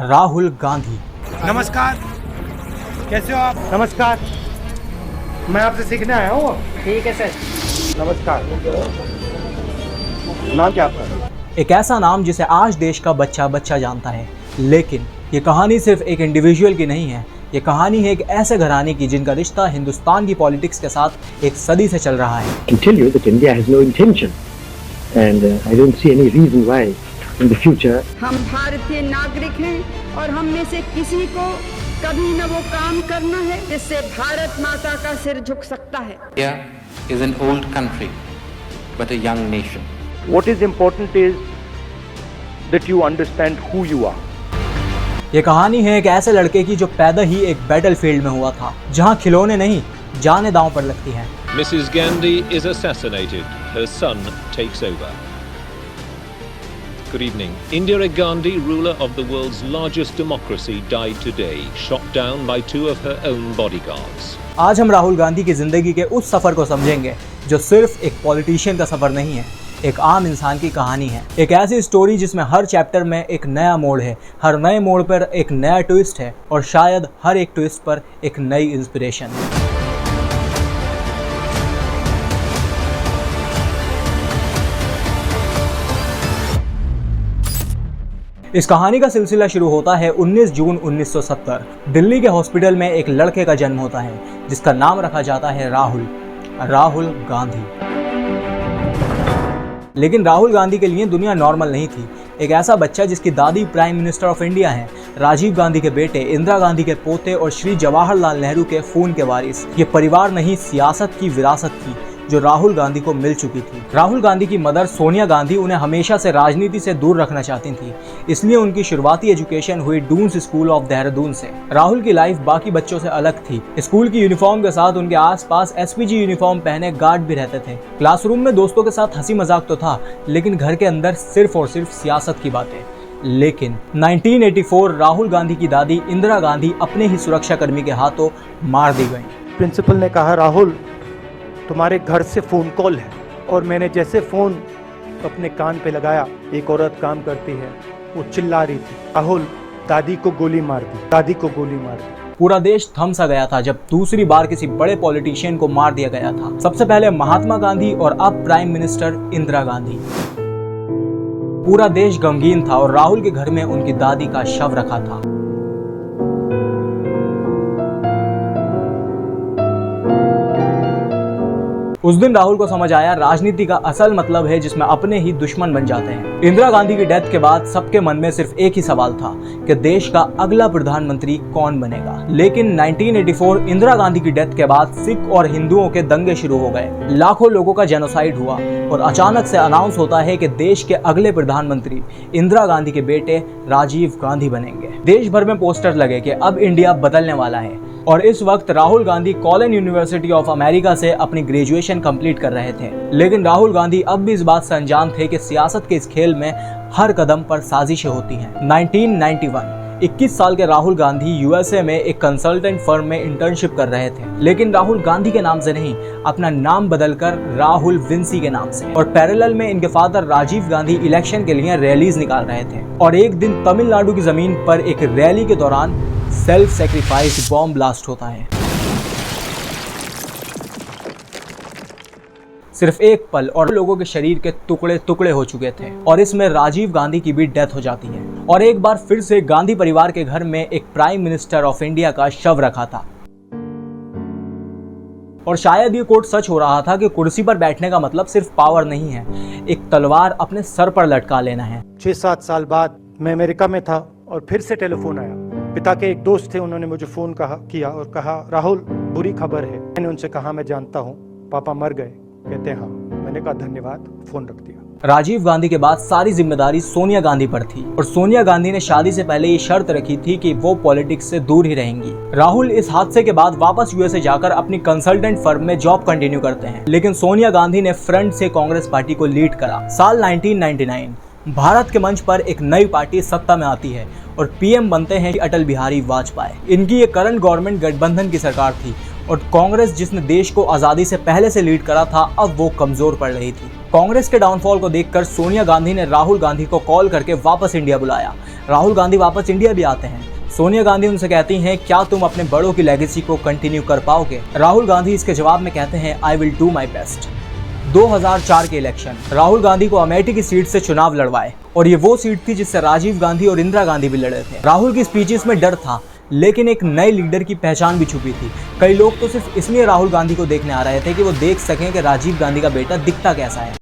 राहुल गांधी। नमस्कार, कैसे हो आप? नमस्कार, मैं आपसे सीखने आया हूँ। ठीक है सर। नमस्कार, नाम क्या आपका? एक ऐसा नाम जिसे आज देश का बच्चा बच्चा जानता है, लेकिन ये कहानी सिर्फ एक इंडिविजुअल की नहीं है। ये कहानी है एक ऐसे घराने की जिनका रिश्ता हिंदुस्तान की पॉलिटिक्स के साथ एक सदी से चल रहा है। I can tell you that India has no intention, and I don't see any reason why in the future. हम भारतीय नागरिक हैं और हम में से किसी को कभी न वो काम करना है जिससे भारत माता का सिर झुक सकता है। India is an old country, but a young nation. What is important is that you understand who you are. ये कहानी है एक ऐसे लड़के की जो पैदा ही एक बैटलफील्ड में हुआ था, जहां खिलौने नहीं जानें दांव पर लगती हैं। Mrs. Gandhi is assassinated. Her son takes over. Good evening. Indira Gandhi, ruler of the world's largest democracy, died today, shot down by two of her own bodyguards. आज हम राहुल गांधी की जिंदगी के उस सफर को समझेंगे जो सिर्फ एक पॉलिटिशियन का सफर नहीं है, एक आम इंसान की कहानी है। एक ऐसी स्टोरी जिसमें हर चैप्टर में एक नया मोड़ है, हर नए मोड़ पर एक नया ट्विस्ट है और शायद हर एक ट्विस्ट पर एक नई इंस्पिरेशन है। इस कहानी का सिलसिला शुरू होता है 19 जून 1970। दिल्ली के हॉस्पिटल में एक लड़के का जन्म होता है जिसका नाम रखा जाता है राहुल गांधी। लेकिन राहुल गांधी के लिए दुनिया नॉर्मल नहीं थी। एक ऐसा बच्चा जिसकी दादी प्राइम मिनिस्टर ऑफ इंडिया हैं, राजीव गांधी के बेटे, इंदिरा गांधी के पोते और श्री जवाहरलाल नेहरू के खून के वारिस। ये परिवार नहीं, सियासत की विरासत थी जो राहुल गांधी को मिल चुकी थी। राहुल गांधी की मदर सोनिया गांधी उन्हें हमेशा से राजनीति से दूर रखना चाहती थी, इसलिए उनकी शुरुआती एजुकेशन हुई डून्स स्कूल ऑफ देहरादून से। राहुल की लाइफ बाकी बच्चों से अलग थी। स्कूल की यूनिफॉर्म के साथ उनके आसपास एसपीजी यूनिफॉर्म पहने गार्ड भी रहते थे। क्लासरूम में दोस्तों के साथ हंसी मजाक तो था, लेकिन घर के अंदर सिर्फ और सिर्फ सियासत की बातें। लेकिन 1984 राहुल गांधी की दादी इंदिरा गांधी अपने ही सुरक्षाकर्मी के हाथों मार दी गई। प्रिंसिपल ने कहा, राहुल तुम्हारे घर से फोन कॉल है। और मैंने जैसे फोन अपने कान पे लगाया, एक औरत काम करती है, वो चिल्ला रही थी, राहुल दादी को गोली मार दी, दादी को गोली मार दी। पूरा देश थम सा गया था जब दूसरी बार किसी बड़े पॉलिटिशियन को मार दिया गया था। सबसे पहले महात्मा गांधी और अब प्राइम मिनिस्टर इंदिरा गांधी। पूरा देश गमगीन था और राहुल के घर में उनकी दादी का शव रखा था। उस दिन राहुल को समझ आया राजनीति का असल मतलब है जिसमें अपने ही दुश्मन बन जाते हैं। इंदिरा गांधी की डेथ के बाद सबके मन में सिर्फ एक ही सवाल था कि देश का अगला प्रधानमंत्री कौन बनेगा। लेकिन 1984 इंदिरा गांधी की डेथ के बाद सिख और हिंदुओं के दंगे शुरू हो गए, लाखों लोगों का जेनोसाइड हुआ और अचानक से अनाउंस होता है कि देश के अगले प्रधानमंत्री इंदिरा गांधी के बेटे राजीव गांधी बनेंगे। देश भर में पोस्टर लगे कि अब इंडिया बदलने वाला है। और इस वक्त Rahul Gandhi colon university of America से अपनी ग्रेजुएशन कंप्लीट कर रहे थे। लेकिन राहुल गांधी अब भी इस बात से अनजान थे कि सियासत के इस खेल में हर कदम पर साजिशें होती हैं। 1991 21 साल के राहुल गांधी यूएसए में एक कंसल्टेंट फर्म में इंटर्नशिप कर रहे थे, लेकिन राहुल गांधी के नाम से नहीं, अपना नाम बदलकर राहुल विंसी के नाम से। और पैरेलल में इनके फादर राजीव गांधी इलेक्शन के लिए रैलीज निकाल रहे थे। और एक दिन तमिलनाडु की जमीन पर एक रैली के दौरान सेल्फ सैक्रिफाइस बॉम्ब ब्लास्ट होता है। सिर्फ एक पल और लोगों के शरीर के टुकड़े टुकड़े हो चुके थे और इसमें राजीव गांधी की भी डेथ हो जाती है। और एक बार फिर से गांधी परिवार के घर में एक प्राइम मिनिस्टर ऑफ इंडिया का शव रखा था। और शायद ये कोट सच हो रहा था कि कुर्सी पर बैठने का मतलब सिर्फ पावर नहीं है, एक तलवार अपने सर पर लटका लेना है। 6-7 साल बाद मैं अमेरिका में था और फिर से टेलीफोन आया। पिता के एक दोस्त थे, उन्होंने मुझे फोन किया और कहा, राहुल बुरी खबर है। मैंने उनसे कहा, मैं जानता हूँ पापा मर गए। कहते हैं हाँ। मैंने कहा धन्यवाद, फोन रख दिया। राजीव गांधी के बाद सारी जिम्मेदारी सोनिया गांधी पर थी और सोनिया गांधी ने शादी से पहले ये शर्त रखी थी कि वो पॉलिटिक्स से दूर ही रहेंगी। राहुल इस हादसे के बाद वापस यूएसए जाकर अपनी कंसल्टेंट फर्म में जॉब कंटिन्यू करते हैं, लेकिन सोनिया गांधी ने फ्रंट से कांग्रेस पार्टी को लीड करा। साल 1999 भारत के मंच पर एक नई पार्टी सत्ता में आती है और पीएम बनते हैं अटल बिहारी वाजपेयी। इनकी ये करंट गवर्नमेंट गठबंधन की सरकार थी और कांग्रेस जिसने देश को आजादी से पहले से लीड करा था, अब वो कमजोर पड़ रही थी। कांग्रेस के डाउनफॉल को देखकर सोनिया गांधी ने राहुल गांधी को कॉल करके वापस इंडिया बुलाया। राहुल गांधी वापस इंडिया भी आते हैं। सोनिया गांधी उनसे कहती हैं, क्या तुम अपने बड़ों की लेगेसी को कंटिन्यू कर पाओगे? राहुल गांधी इसके जवाब में कहते हैं, I will do my best. 2004 के इलेक्शन, राहुल गांधी को अमेठी की सीट से चुनाव लड़वाए और ये वो सीट थी जिससे राजीव गांधी और इंदिरा गांधी भी लड़े थे। राहुल की स्पीचेस में डर था, लेकिन एक नए लीडर की पहचान भी छुपी थी। कई लोग तो सिर्फ इसलिए राहुल गांधी को देखने आ रहे थे कि वो देख सकें कि राजीव गांधी का बेटा दिखता कैसा है।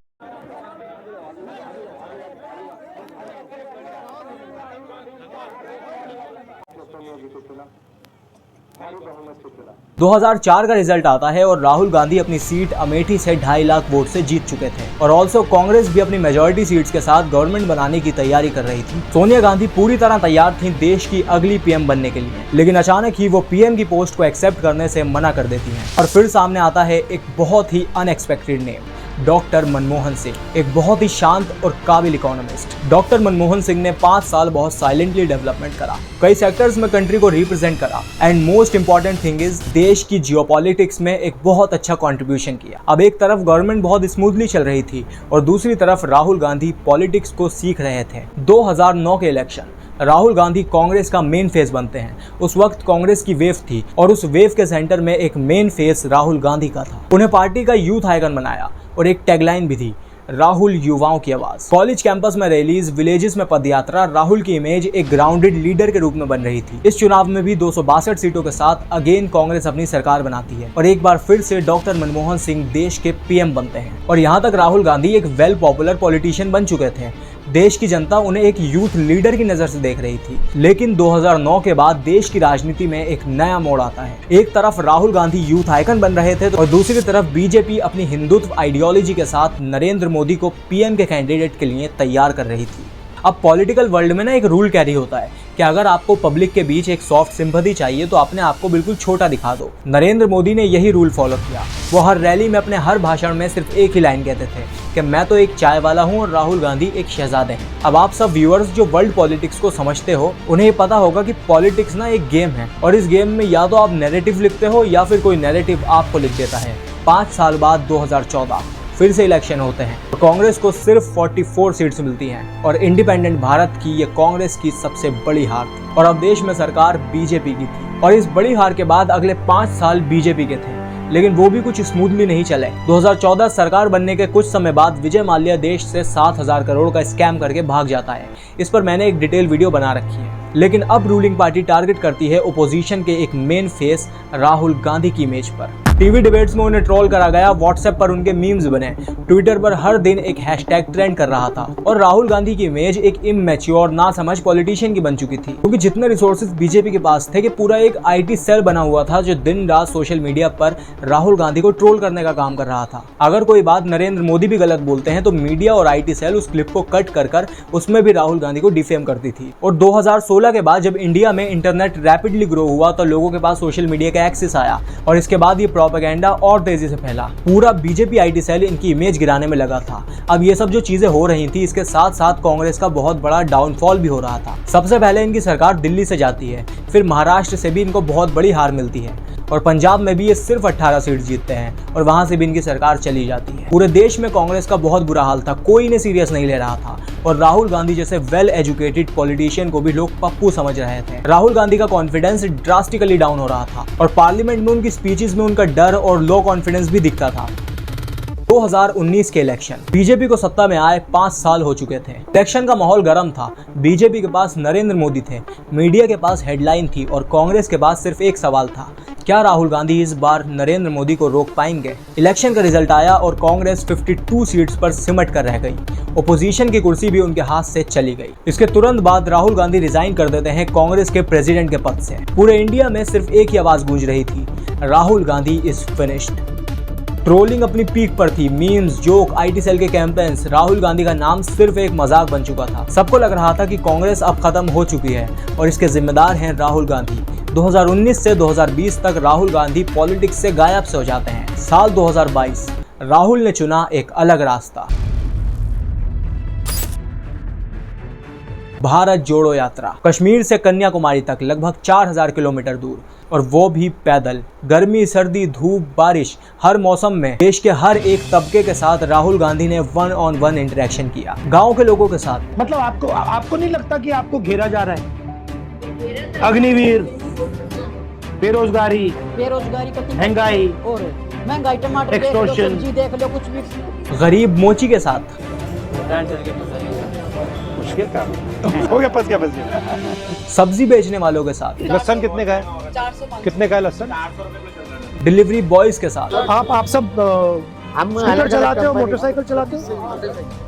2004 का रिजल्ट आता है और राहुल गांधी अपनी सीट अमेठी से 2.5 लाख वोट से जीत चुके थे और ऑल्सो कांग्रेस भी अपनी मेजॉरिटी सीट्स के साथ गवर्नमेंट बनाने की तैयारी कर रही थी। सोनिया गांधी पूरी तरह तैयार थी देश की अगली पीएम बनने के लिए, लेकिन अचानक ही वो पीएम की पोस्ट को एक्सेप्ट करने से मना कर देती हैं और फिर सामने आता है एक बहुत ही unexpected name, doctor Manmohan Singh, एक बहुत ही शांत और काबिल इकोनॉमिस्ट। डॉक्टर मनमोहन सिंह ने 5 साल बहुत साइलेंटली डेवलपमेंट करा, कई सेक्टर्स में कंट्री को रिप्रेजेंट करा and most important thing is देश की जियोपॉलिटिक्स में एक बहुत अच्छा कंट्रीब्यूशन किया। अब एक तरफ गवर्नमेंट बहुत स्मूथली चल रही थी और दूसरी तरफ राहुल गांधी पॉलिटिक्स को सीख रहे थे। 2009 के इलेक्शन, राहुल गांधी कांग्रेस का मेन फेस बनते हैं। उस वक्त कांग्रेस की वेव थी और उस वेव के सेंटर में एक मेन फेस राहुल गांधी का था। उन्हें पार्टी का यूथ आइकन बनाया और एक टैगलाइन भी थी, राहुल युवाओं की आवाज। कॉलेज कैंपस में रैलीज, विलेजेस में पदयात्रा, राहुल की इमेज एक ग्राउंडेड लीडर के रूप में बन रही थी। इस चुनाव में भी 262 सीटों के साथ अगेन कांग्रेस अपनी सरकार बनाती है और एक बार फिर से डॉक्टर मनमोहन सिंह देश के पीएम बनते हैं। और यहाँ तक राहुल गांधी एक वेल पॉपुलर पॉलिटिशियन बन चुके थे। देश की जनता उन्हें एक यूथ लीडर की नजर से देख रही थी। लेकिन 2009 के बाद देश की राजनीति में एक नया मोड़ आता है। एक तरफ राहुल गांधी यूथ आइकन बन रहे थे और दूसरी तरफ बीजेपी अपनी हिंदुत्व आइडियोलॉजी के साथ नरेंद्र मोदी को पीएम के कैंडिडेट के लिए तैयार कर रही थी। अब पॉलिटिकल वर्ल्ड में ना एक रूल कैरी होता है कि अगर आपको पब्लिक के बीच एक सॉफ्ट सिंपैथी चाहिए तो अपने आप को बिल्कुल छोटा दिखा दो। नरेंद्र मोदी ने यही रूल फॉलो किया। वो हर रैली में अपने हर भाषण में सिर्फ एक ही लाइन कहते थे कि मैं तो एक चाय वाला हूँ और राहुल गांधी एक शहजादे हैं। अब आप सब व्यूअर्स जो वर्ल्ड पॉलिटिक्स को समझते हो, उन्हें पता होगा कि पॉलिटिक्स ना एक गेम है और इस गेम में या तो आप नैरेटिव लिखते हो या फिर कोई नैरेटिव आपको लिख देता है। 5 साल बाद 2014 फिर से इलेक्शन होते हैं तो कांग्रेस को सिर्फ 44 सीट्स मिलती हैं और इंडिपेंडेंट भारत की ये कांग्रेस की सबसे बड़ी हार थी और अब देश में सरकार बीजेपी की थी। और इस बड़ी हार के बाद अगले 5 साल बीजेपी के थे, लेकिन वो भी कुछ स्मूथली नहीं चले। 2014 सरकार बनने के कुछ समय बाद विजय माल्या देश से 7,000 करोड़ का स्कैम करके भाग जाता है। इस पर मैंने एक डिटेल वीडियो बना रखी है। लेकिन अब रूलिंग पार्टी टारगेट करती है ओपोजिशन के एक मेन फेस राहुल गांधी की इमेज पर। टीवी डिबेट्स में उन्हें ट्रोल करा गया, व्हाट्सएप पर उनके मीम्स बने, ट्विटर पर हर दिन एक हैशटैग ट्रेंड कर रहा था और राहुल गांधी की इमेज एक इमैच्योर ना समझ पॉलिटिशियन की बन चुकी थी, क्योंकि जितने रिसोर्सेज बीजेपी के पास थे कि पूरा एक आईटी सेल बना हुआ था जो दिन रात सोशल मीडिया पर राहुल गांधी को ट्रोल करने का काम कर रहा था। अगर कोई बात नरेंद्र मोदी भी गलत बोलते हैं तो मीडिया और आईटी सेल उस क्लिप को कट कर उसमें भी राहुल गांधी को डिफेम करती थी। और 2016 के बाद जब इंडिया में इंटरनेट रैपिडली ग्रो हुआ तो लोगों के पास सोशल मीडिया का एक्सेस आया और इसके बाद ये प्रोपेगेंडा और तेजी से फैला। पूरा बीजेपी आईटी सेल इनकी इमेज गिराने में लगा था। अब ये सब जो चीजें हो रही थी, इसके साथ साथ कांग्रेस का बहुत बड़ा डाउनफॉल भी हो रहा था। सबसे पहले इनकी सरकार दिल्ली से जाती है, फिर महाराष्ट्र से भी इनको बहुत बड़ी हार मिलती है और पंजाब में भी ये सिर्फ 18 सीट जीतते हैं और वहां से भी इनकी सरकार चली जाती है। पूरे देश में कांग्रेस का बहुत बुरा हाल था, कोई इन्हें सीरियस नहीं ले रहा था और राहुल गांधी जैसे वेल एजुकेटेड पॉलिटिशियन को भी लोग पप्पू समझ रहे थे। राहुल गांधी का कॉन्फिडेंस ड्रास्टिकली डाउन हो रहा था और पार्लियामेंट में उनकी स्पीचेस में उनका डर और लो कॉन्फिडेंस भी दिखता था। 2019 के इलेक्शन, बीजेपी को सत्ता में आए 5 साल हो चुके थे। इलेक्शन का माहौल गर्म था। बीजेपी के पास नरेंद्र मोदी थे, मीडिया के पास हेडलाइन थी और कांग्रेस के पास सिर्फ एक सवाल था, क्या राहुल गांधी इस बार नरेंद्र मोदी को रोक पाएंगे? इलेक्शन का रिजल्ट आया और कांग्रेस 52 सीट्स पर सिमट कर रह गई। ओपोजिशन की कुर्सी भी उनके हाथ से चली गई। इसके तुरंत बाद राहुल गांधी रिजाइन कर देते हैं कांग्रेस के प्रेसिडेंट के पद से। पूरे इंडिया में सिर्फ एक ही आवाज गूंज रही थी, Rahul Gandhi is finished. Trolling अपनी पीक पर थी, मीम्स, जोक, आईटी सेल के कैंपेन्स, राहुल गांधी का नाम सिर्फ एक मजाक बन चुका था। सबको लग रहा था कि कांग्रेस अब खत्म हो चुकी है और इसके जिम्मेदार हैं राहुल गांधी। 2019 से 2020 तक राहुल गांधी पॉलिटिक्स से गायब से हो जाते हैं। साल 2022, राहुल ने चुना एक अलग रास्ता। भारत जोड़ो यात्रा, कश्मीर से कन्याकुमारी तक लगभग 4000 किलोमीटर दूर, और वो भी पैदल। गर्मी, सर्दी, धूप, बारिश, हर मौसम में देश के हर एक तबके के साथ राहुल गांधी ने 1-on-1 इंटरेक्शन किया। गांव के लोगों के साथ। मतलब आपको नहीं लगता कि आपको घेरा जा रहा है? अग्निवीर, बेरोजगारी का महंगाई और महंगाई, टमाटर देख लो, Extortion. सब्जी देख लो, कुछ भी। गरीब मोची के साथ। मुश्किल काम हो गया, फंस गया। सब्जी बेचने वालों के साथ। लहसन कितने का है? 400 कितने का है लहसन? डिलीवरी बॉयज के साथ। आप सब हम स्कूटर चलाते हो, मोटरसाइकिल चलाते हो?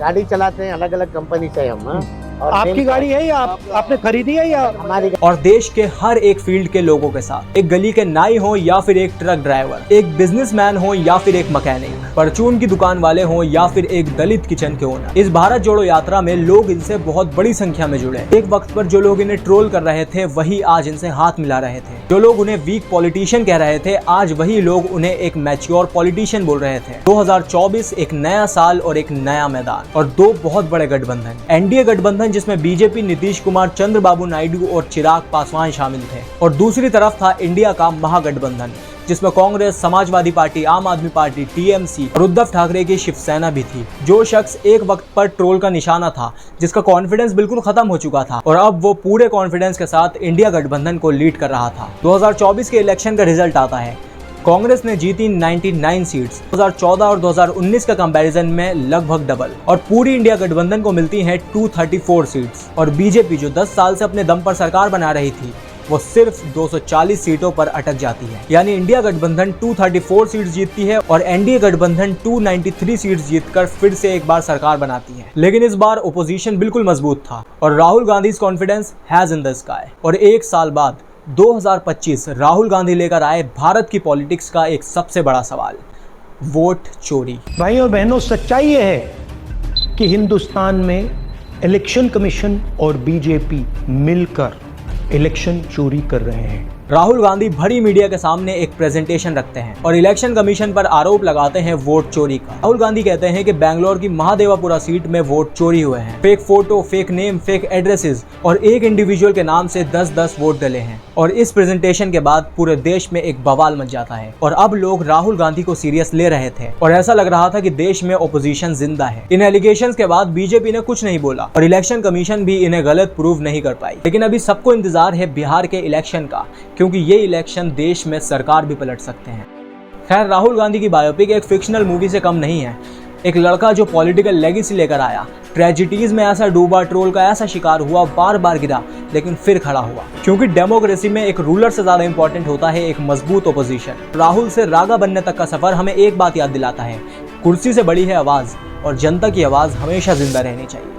गाड़ी चलाते हैं, अलग अलग कंपनी से हम। और आपकी गाड़ी है या आपने खरीदी है या? हमारी और देश के हर एक फील्ड के लोगों के साथ। एक गली के नाई हो या फिर एक ट्रक ड्राइवर, एक बिजनेसमैन हो या फिर एक मैकेनिक, परचून की दुकान वाले हो या फिर एक दलित किचन के ओनर। इस भारत जोड़ो यात्रा में लोग इनसे बहुत बड़ी संख्या में जुड़े। एक वक्त पर जो लोग इन्हें ट्रोल कर रहे थे वही आज इनसे हाथ मिला रहे थे। जो लोग उन्हें वीक पॉलिटिशियन कह रहे थे आज वही लोग उन्हें एक मैच्योर पॉलिटिशियन बोल रहे थे। 2024 एक नया साल और एक नया मैदान और दो बहुत बड़े गठबंधन। एनडीए गठबंधन जिसमें बीजेपी, नीतीश कुमार, चंद्रबाबू नायडू और चिराग पासवान शामिल थे, और दूसरी तरफ था इंडिया का महागठबंधन जिसमें कांग्रेस, समाजवादी पार्टी, आम आदमी पार्टी, टीएमसी और उद्धव ठाकरे की शिवसेना भी थी। जो शख्स एक वक्त पर ट्रोल का निशाना था, जिसका कॉन्फिडेंस बिल्कुल खत्म हो चुका था, और अब वो पूरे कॉन्फिडेंस के साथ इंडिया गठबंधन को लीड कर रहा था। 2024 के इलेक्शन का रिजल्ट आता है। कांग्रेस ने जीती 99 सीट्स, 2014 और 2019 का कंपैरिजन में लगभग डबल, और पूरी इंडिया गठबंधन को मिलती हैं 234 सीट्स। और बीजेपी जो 10 साल से अपने दम पर सरकार बना रही थी वो सिर्फ 240 सीटों पर अटक जाती है। यानी इंडिया गठबंधन 234 सीट्स जीतती है और एनडीए गठबंधन 293 सीट्स जीतकर फिर से एक बार सरकार बनाती है। लेकिन इस बार ओपोजिशन बिल्कुल मजबूत था और Rahul Gandhi confidence has in the sky. और एक साल बाद 2025 राहुल गांधी लेकर आए भारत की पॉलिटिक्स का एक सबसे बड़ा सवाल, वोट चोरी। भाई और बहनों, सच्चाई ये है कि हिंदुस्तान में इलेक्शन कमीशन और बीजेपी मिलकर इलेक्शन चोरी कर रहे हैं। राहुल गांधी भरी मीडिया के सामने एक प्रेजेंटेशन रखते हैं और इलेक्शन कमीशन पर आरोप लगाते हैं वोट चोरी का। राहुल गांधी कहते हैं कि बेंगलोर की महादेवापुरा सीट में वोट चोरी हुए हैं। Fake photo, fake name, fake addresses और एक इंडिविजुअल के नाम से 10-10 वोट डले हैं। और इस प्रेजेंटेशन के बाद पूरे देश में एक बवाल मच जाता है और अब लोग राहुल गांधी को सीरियस ले रहे थे और ऐसा लग रहा था कि देश में ओपोजिशन जिंदा है। इन एलिगेशंस के बाद बीजेपी ने कुछ नहीं बोला और इलेक्शन कमीशन भी इन्हें गलत प्रूव नहीं कर पाई। लेकिन अभी सबको इंतजार है बिहार के इलेक्शन का, क्योंकि ये इलेक्शन देश में सरकार भी पलट सकते हैं। खैर, राहुल गांधी की बायोपिक एक फिक्शनल मूवी से कम नहीं है। एक लड़का जो पॉलिटिकल लेगेसी लेकर आया, ट्रेजिडीज में ऐसा डूबा, ट्रोल का ऐसा शिकार हुआ, बार बार गिरा लेकिन फिर खड़ा हुआ। क्योंकि डेमोक्रेसी में एक रूलर से ज्यादा इंपॉर्टेंट होता है एक मजबूत ओपोजिशन। राहुल से रागा बनने तक का सफर हमें एक बात याद दिलाता है, कुर्सी से बड़ी है आवाज और जनता की आवाज हमेशा जिंदा रहनी चाहिए।